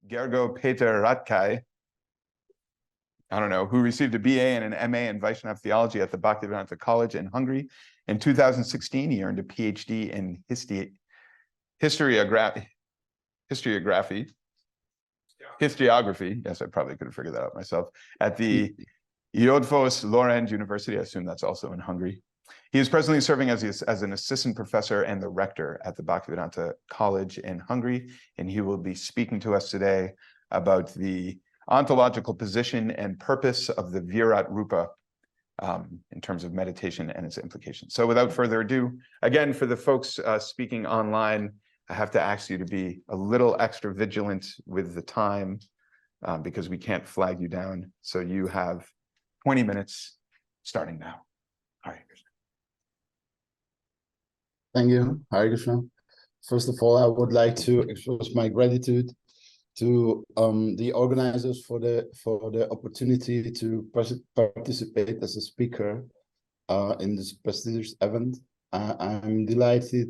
Gergő Péter Rátkai, I don't know, who received a BA and an MA in Vaishnava theology at the Bhaktivedanta College in Hungary. In 2016, he earned a PhD in historiography. Yes, I probably could have figured that out myself. At the József Lorand University, I assume that's also in Hungary. He is presently serving as an assistant professor and the rector at the Bhaktivedanta College in Hungary, and he will be speaking to us today about the ontological position and purpose of the Virāṭ-rūpa in terms of meditation and its implications. So without further ado, again, for the folks speaking online, I have to ask you to be a little extra vigilant with the time because we can't flag you down. So you have 20 minutes starting now. Hare Krishna. Thank you, Hare Krishna. First of all, I would like to express my gratitude to the organizers for the opportunity to participate as a speaker in this prestigious event. I'm delighted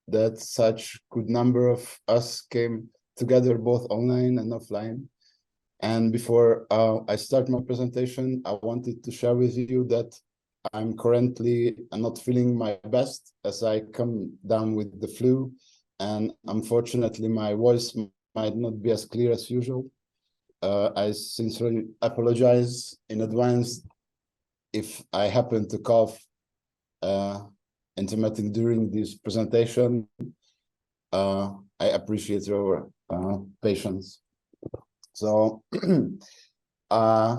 that such good number of us came together both online and offline. And before I start my presentation, I wanted to share with you that I'm currently not feeling my best as I come down with the flu, and unfortunately my voice might not be as clear as usual. I sincerely apologize in advance if I happen to cough intermittent during this presentation. I appreciate your patience. So I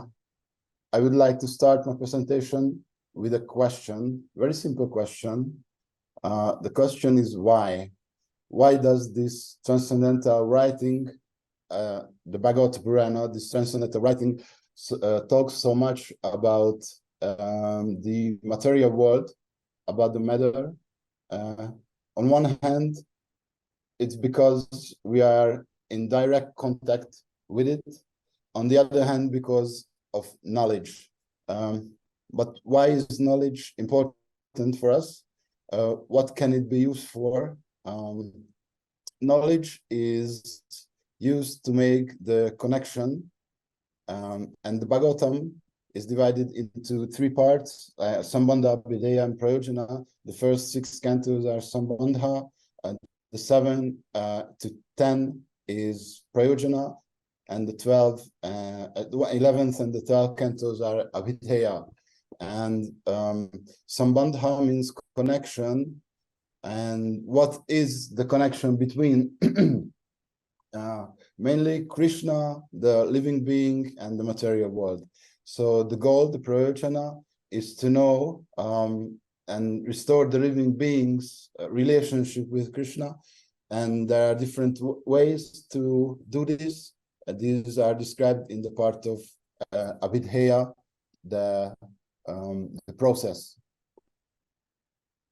would like to start my presentation with a question, very simple question. The question is why? Why does this transcendental writing, the Bhagavad Purana, this transcendental writing talks so much about the material world, about the matter? On one hand, it's because we are in direct contact with it. On the other hand, because of knowledge. But why is knowledge important for us? What can it be used for? Knowledge is used to make the connection, and the Bhagavatam is divided into three parts: Sambandha, Videya, and Prayojana. The first 6 cantos are Sambandha, the 7 to 10 is Prayojana, and the 11th and the 12th cantos are Abhidheya. And Sambandha means connection. And what is the connection between mainly Krishna, the living being, and the material world? So the goal, the prayojana, is to know and restore the living being's relationship with Krishna. And there are different ways to do this. These are described in the part of Abhidheya, the process.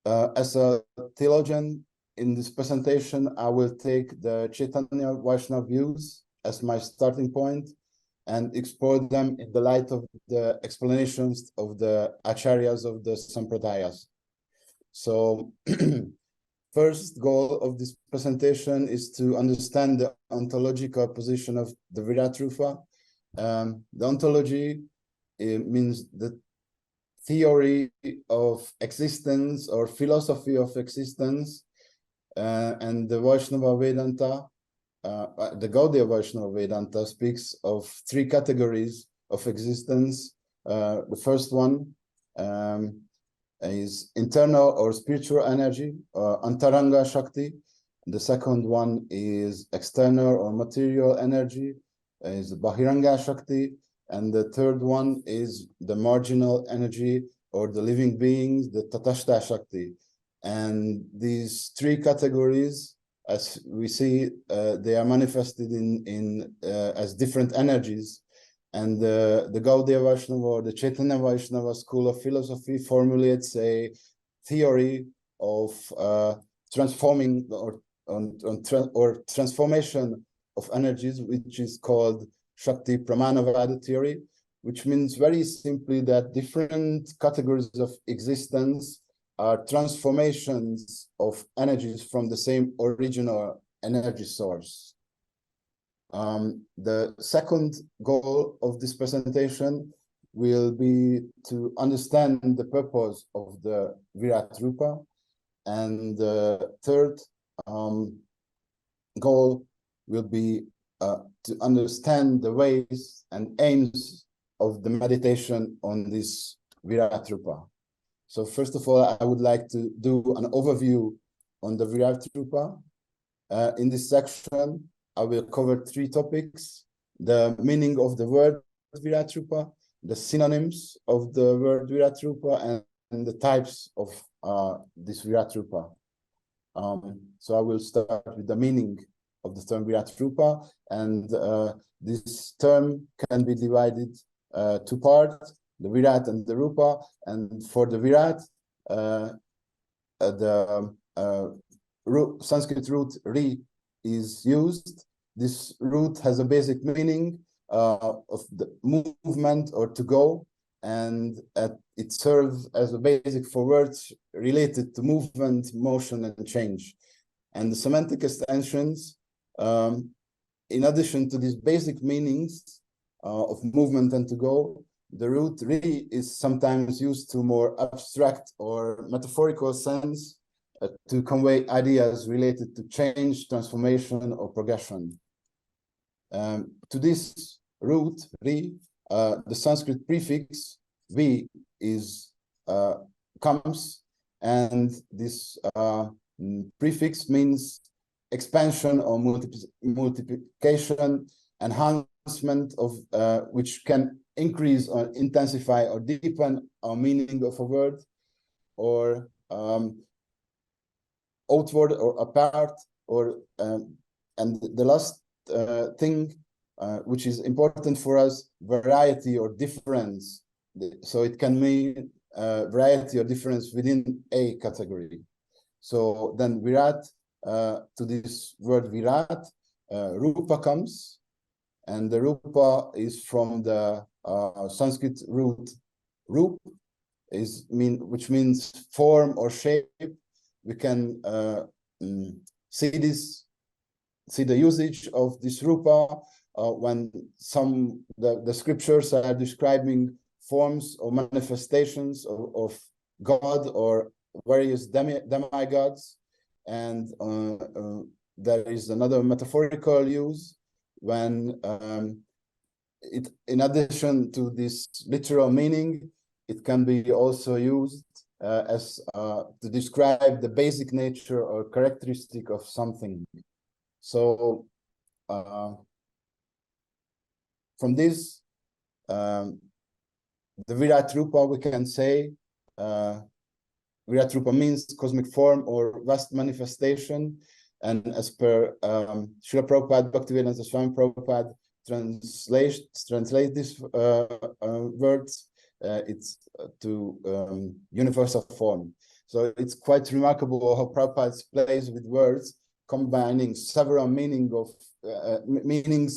As a theologian, in this presentation, I will take the Chaitanya Vaishnava views as my starting point and explore them in the light of the explanations of the acharyas of the sampradayas. So, first goal of this presentation is to understand the ontological position of the Virāṭ-rūpa. The ontology means the theory of existence or philosophy of existence, and the Vaishnava Vedanta, the Gaudiya Vaishnava Vedanta speaks of 3 categories of existence. The first one is internal or spiritual energy, Antaranga Shakti. The second one is external or material energy, is Bahiranga Shakti. And the third one is the marginal energy or the living beings, the Tatashta Shakti. And these 3 categories, as we see, they are manifested in as different energies. And the Gaudiya Vaishnava or the Chaitanya Vaishnava school of philosophy formulates a theory of transforming or transformation of energies, which is called Shakti Pramanavada theory, which means very simply that different categories of existence are transformations of energies from the same original energy source. The second goal of this presentation will be to understand the purpose of the Virāṭ-rūpa, and the third goal will be to understand the ways and aims of the meditation on this Virāṭ-rūpa. So first of all, I would like to do an overview on the Virāṭ-rūpa. In this section, I will cover three topics: the meaning of the word Virāṭ-rūpa, the synonyms of the word Virāṭ-rūpa, and the types of this Virāṭ-rūpa. So I will start with the meaning of the term Virāṭ-rūpa, and this term can be divided two parts: the Virāṭ and the Rūpa. And for the Virāṭ, the Sanskrit root ri is used. This root has a basic meaning of the movement or to go, and it serves as a basic for words related to movement, motion, and change. And the semantic extensions, in addition to these basic meanings of movement and to go, the root ri is sometimes used to more abstract or metaphorical sense to convey ideas related to change, transformation, or progression. To this root ri, the Sanskrit prefix vi is comes, and this prefix means expansion or multiplication, enhancement of which can increase or intensify or deepen our meaning of a word, or outward or apart, or and the last thing which is important for us, variety or difference. So it can mean variety or difference within a category. So then Virāṭ, to this word Virāṭ, Rūpa comes, and the Rūpa is from the Sanskrit root Rūp, which means form or shape. We can see the usage of this Rūpa when the scriptures are describing forms or manifestations of God or various demigods, and there is another metaphorical use when in addition to this literal meaning, it can be also used as to describe the basic nature or characteristic of something. So from this, the Virāṭ-rūpa, we can say Virāṭ-rūpa means cosmic form or vast manifestation, and as per Srila Prabhupada, Bhaktivedanta Swami Prabhupada translate these words, it's to universal form. So it's quite remarkable how Prabhupada plays with words, combining several meanings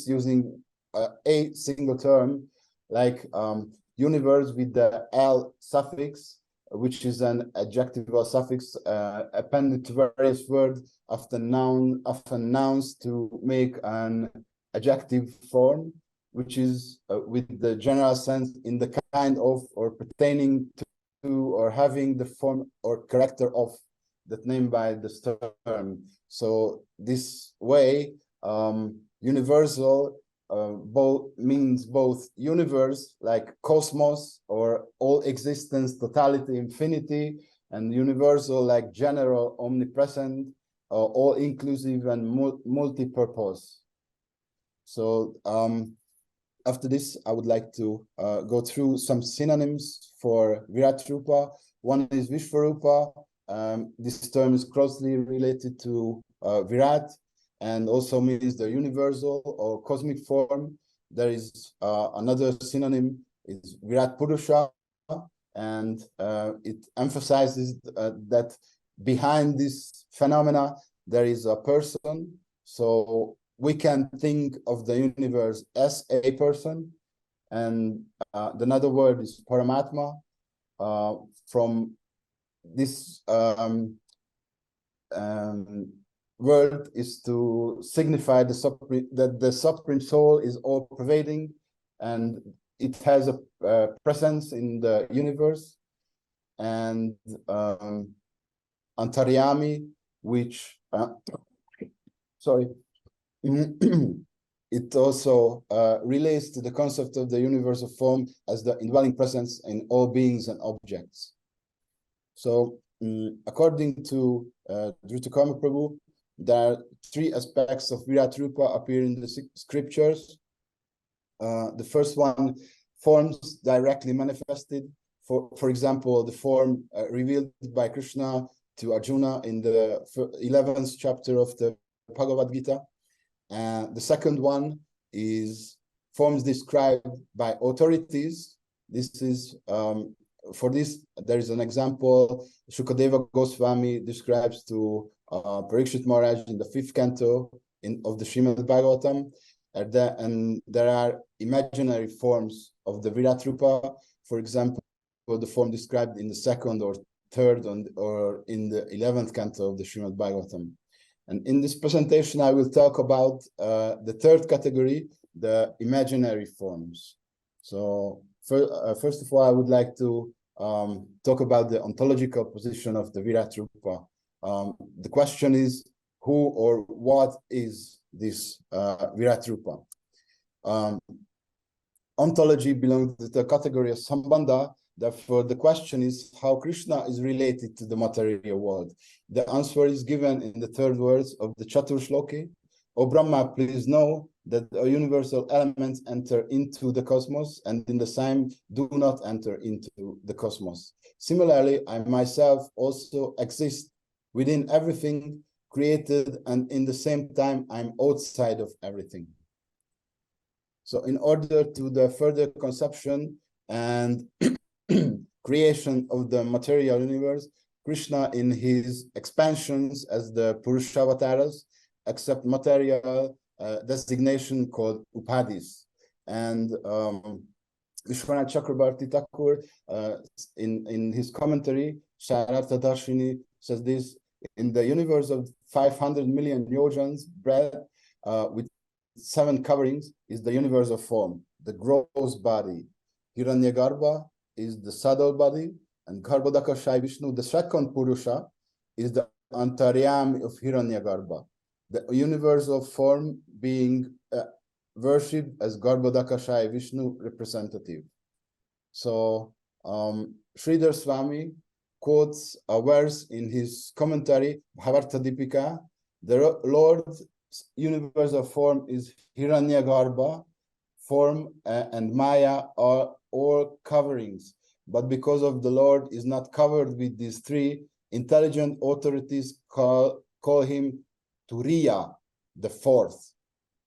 using a single term, like universe with the L suffix, which is an adjectival suffix appended to various words, often nouns to make an adjective form, which is with the general sense in the kind of or pertaining to or having the form or character of that named by the term. So this way, universal means both universe, like cosmos or all existence, totality, infinity, and universal, like general, omnipresent, all inclusive and multi-purpose. So after this, I would like to go through some synonyms for Virāṭ-rūpa. One is Vishvarūpa. This term is closely related to Virāṭ, and also means the universal or cosmic form. There is another synonym, is Virāṭ-purusha, and it emphasizes that behind this phenomena there is a person. So we can think of the universe as a person. And another word is Paramatma. From this word is to signify that the supreme soul is all pervading, and it has a presence in the universe. And Antaryami, which sorry, it also relates to the concept of the universe of form as the indwelling presence in all beings and objects. So according to Drutakarma Prabhu, there are three aspects of Virāṭ-rūpa appear in the scriptures. The first one, forms directly manifested. For example, the form revealed by Krishna to Arjuna in the 11th chapter of the Bhagavad Gita. And the second one is forms described by authorities. This is, for this, there is an example. Shukadeva Goswami describes to Parikshit Maharaj in the 5th canto of the Srimad Bhagavatam. And there are imaginary forms of the Virāṭ-rūpa. For example, the form described in the 2nd or 3rd or in the 11th canto of the Srimad Bhagavatam. And in this presentation, I will talk about the third category, the imaginary forms. So first of all, I would like to talk about the ontological position of the Virāṭ-rūpa. The question is, who or what is this Virāṭ-rūpa? Ontology belongs to the category of Sambandha. Therefore, the question is how Krishna is related to the material world. The answer is given in the 3rd verse of the Chatur Shloki. O Brahma, please know that the universal elements enter into the cosmos, and in the same do not enter into the cosmos. Similarly, I myself also exist within everything created, and in the same time, I'm outside of everything. So in order to the further conception and creation of the material universe, Krishna in his expansions as the Purushavataras accept material designation called Upadhis. And Vishwanath Chakrabarti Thakur in his commentary, Sharartha Darshini, says this: in the universe of 500 million yojans breadth with 7 coverings is the universe of form, the gross body. Hiranyagarbha is the subtle body, and Garbhodakashayi Vishnu, the second Purusha, is the Antaryami of Hiranyagarbha, the universe of form being worshipped as Garbhodakashayi Vishnu representative. So Sridhar Swami quotes a verse in his commentary, Bhavartha-dipika: the Lord's universe of form is Hiranyagarbha, form and Maya are all coverings, but because of the Lord is not covered with these 3, intelligent authorities call him Turiya, the 4th.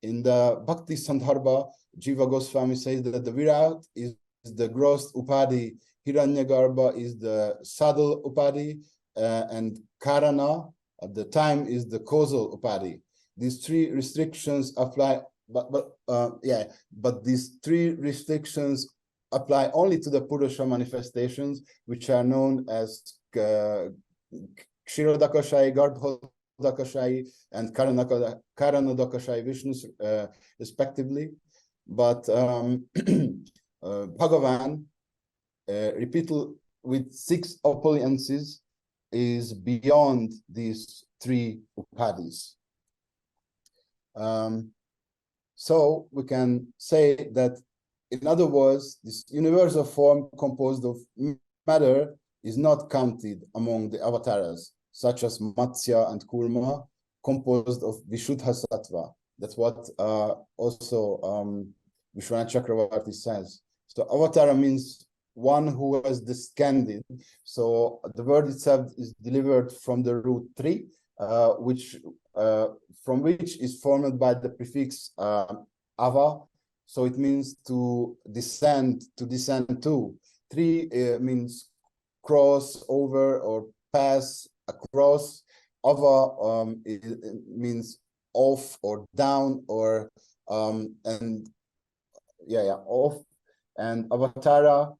In the Bhakti Sandarbha, Jiva Goswami says that the Virāṭ is the gross Upadhi, Hiranyagarbha is the subtle Upadhi, and Karana at the time is the causal Upadhi. These 3 restrictions apply, but these 3 restrictions apply only to the Purusha manifestations, which are known as Kshirodakashayi, Garbhodakashayi, and Karanodakashayi Vishnus, respectively. But Bhagavan, repeated with 6 opulences, is beyond these 3 upadhis. So we can say that, in other words, this universe of form composed of matter is not counted among the avatars, such as Matsya and Kurma, composed of Vishuddha Sattva. That's what also Vishwanath Chakravarti says. So avatara means one who has descended. So the word itself is delivered from the root 3, from which is formed by the prefix ava. So it means to descend to. 3 means cross over or pass across. Ava it means off or down or off. And avatara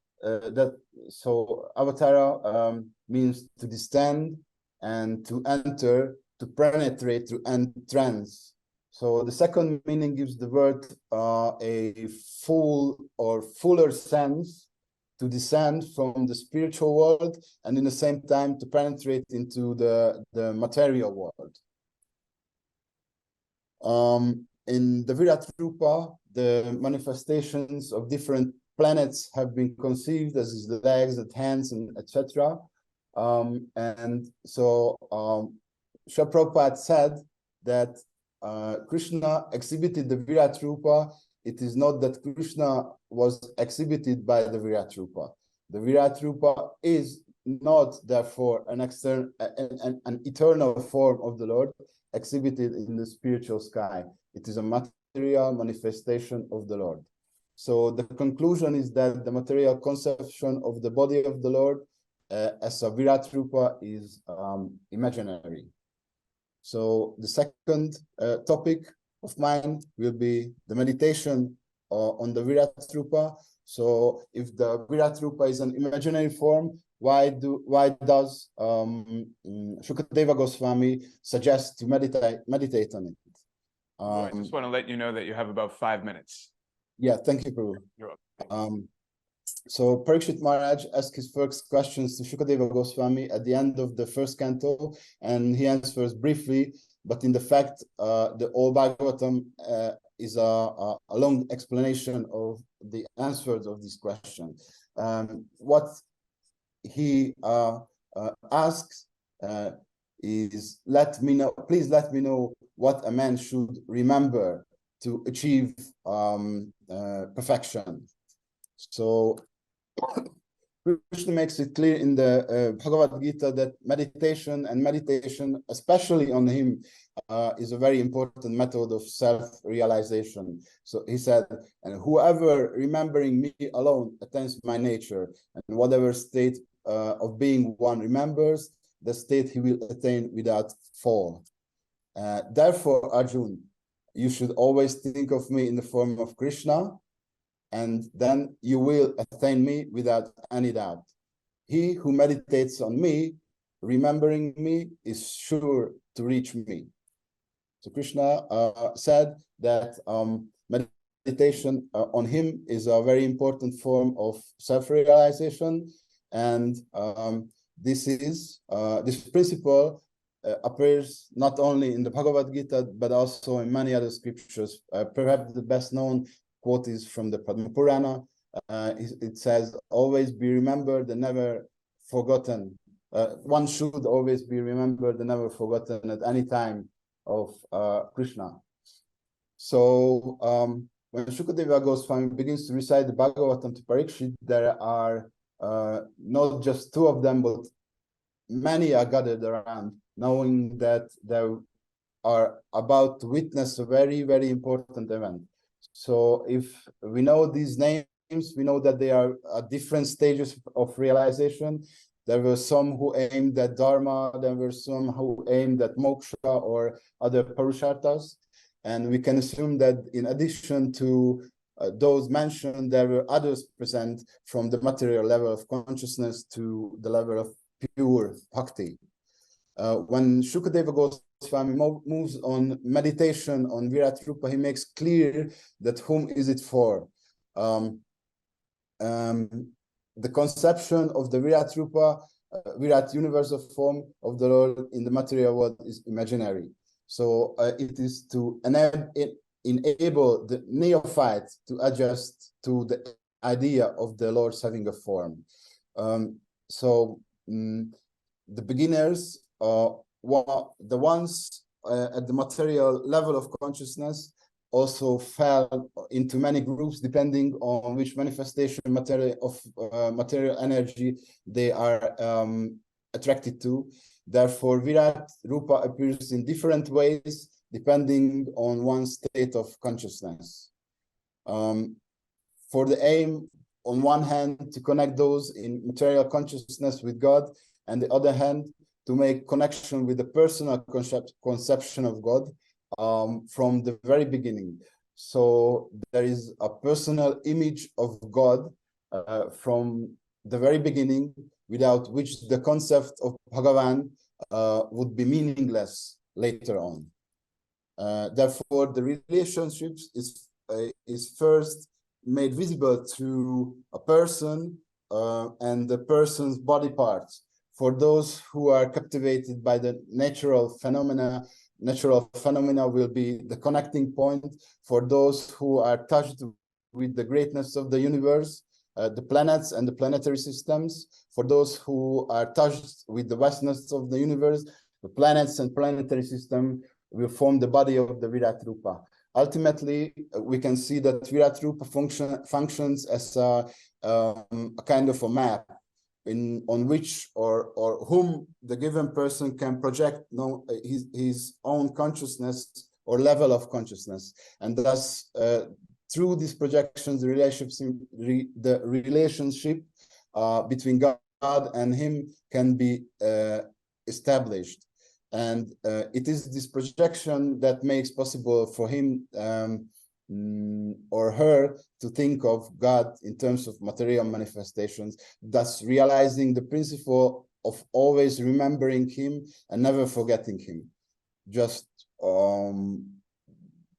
avatara means to descend and to enter to penetrate, to entrance. So the second meaning gives the word a full or fuller sense, to descend from the spiritual world, and in the same time to penetrate into the material world. In the Virāṭ-rūpa, the manifestations of different planets have been conceived as the legs, the hands, and etc. And so Srila Prabhupada said that Krishna exhibited the Virāṭ-rūpa. It is not that Krishna was exhibited by the Virāṭ-rūpa. The Virāṭ-rūpa is not, therefore, an external, an eternal form of the Lord exhibited in the spiritual sky. It is a material manifestation of the Lord. So the conclusion is that the material conception of the body of the Lord as a Virāṭ-rūpa is imaginary. So the second topic of mine will be the meditation on the Virāṭ-rūpa. So if the Virāṭ-rūpa is an imaginary form, why does Shukadeva Goswami suggest to meditate on it? I just want to let you know that you have about 5 minutes. Yeah, thank you, Prabhu. You're welcome. So Parikshit Maharaj asked his first questions to Shukadeva Goswami at the end of the first canto, and he answers briefly, but in the fact, the whole Bhagavatam is a long explanation of the answers of this question. What he asks is, please let me know what a man should remember to achieve perfection. So Krishna makes it clear in the Bhagavad Gita that meditation, especially on him, is a very important method of self-realization. So he said, and whoever remembering me alone attains my nature, and whatever state of being one remembers, the state he will attain without fall. Therefore, Arjun, you should always think of me in the form of Krishna, and then you will attain me without any doubt. He who meditates on me, remembering me, is sure to reach me. So Krishna said that meditation on him is a very important form of self-realization, and this principle appears not only in the Bhagavad Gita but also in many other scriptures. Perhaps the best known quote is from the Padma Purana. It says, always be remembered and never forgotten. One should always be remembered and never forgotten at any time of Krishna. So when Shukadeva Goswami begins to recite the Bhagavatam to Parikshit, there are not just two of them, but many are gathered around, knowing that they are about to witness a very, very important event. So if we know these names, we know that they are at different stages of realization. There were some who aimed at Dharma, there were some who aimed at moksha or other purusharthas. And we can assume that in addition to those mentioned, there were others present from the material level of consciousness to the level of pure bhakti. When Shukadeva Goswami moves on meditation on Virāṭ-rūpa, he makes clear that whom is it for. The conception of the Virāṭ-rūpa, Virāṭ universal form of the Lord in the material world is imaginary. So it is to enable the neophyte to adjust to the idea of the Lord's having a form. The beginners, the ones at the material level of consciousness, also fell into many groups depending on which manifestation material energy they are attracted to. Therefore, Virāṭ-rūpa appears in different ways depending on one's state of consciousness. For the aim, on one hand, to connect those in material consciousness with God, and the other hand, to make connection with the personal conception of God from the very beginning. So there is a personal image of God from the very beginning, without which the concept of Bhagavan would be meaningless later on. Therefore, the relationships is first made visible through a person and the person's body parts. For those who are captivated by the natural phenomena will be the connecting point. For those who are touched with the greatness of the universe, the planets and the planetary systems. For those who are touched with the vastness of the universe, the planets and planetary system will form the body of the Virāṭ-rūpa. Ultimately, we can see that Virāṭ-rūpa functions as a kind of a map on which or whom the given person can project his own consciousness or level of consciousness, and thus through these projections, the relationship between God and him can be established. And it is this projection that makes possible for him or her to think of God in terms of material manifestations, thus realizing the principle of always remembering him and never forgetting him. Just one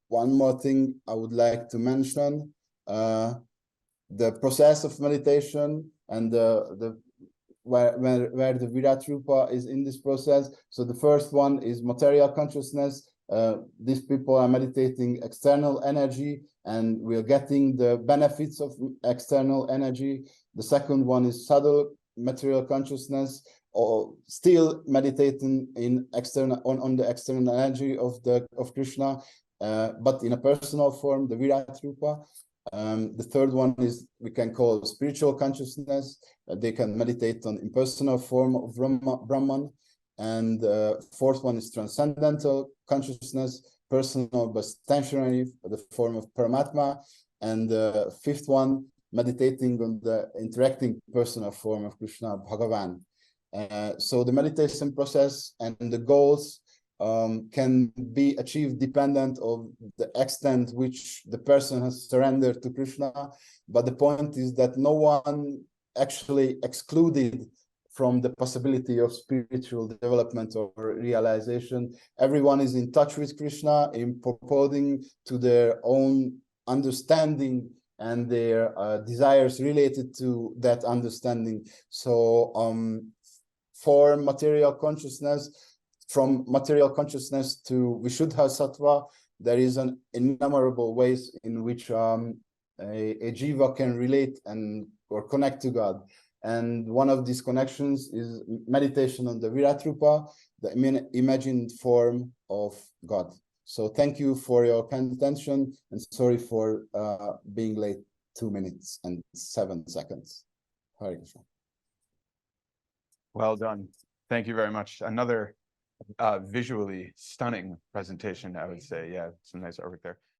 more thing I would like to mention, the process of meditation and where the Virāṭ-rūpa is in this process. So the first one is material consciousness. These people are meditating external energy and we are getting the benefits of external energy. The second one is subtle material consciousness, or still meditating in external on the external energy of Krishna, but in a personal form, the Virāṭ-rūpa. The third one is we can call spiritual consciousness. They can meditate on impersonal form of Brahman. And fourth one is transcendental consciousness, personal but stationary, the form of Paramatma. And fifth one, meditating on the interacting personal form of Krishna, Bhagavan. So the meditation process and the goals can be achieved dependent of the extent which the person has surrendered to Krishna. But the point is that no one actually excluded from the possibility of spiritual development or realization. Everyone is in touch with Krishna, in proposing to their own understanding and their desires related to that understanding. So for material consciousness, from material consciousness to Vishuddha Sattva, there is an innumerable ways in which a jiva can relate or connect to God. And one of these connections is meditation on the Virāṭ-rūpa, the imagined form of God. So thank you for your kind attention, and sorry for being late 2 minutes and 7 seconds. Hare Krishna. Well done. Thank you very much. Another visually stunning presentation, I would say. Yeah, some nice artwork there.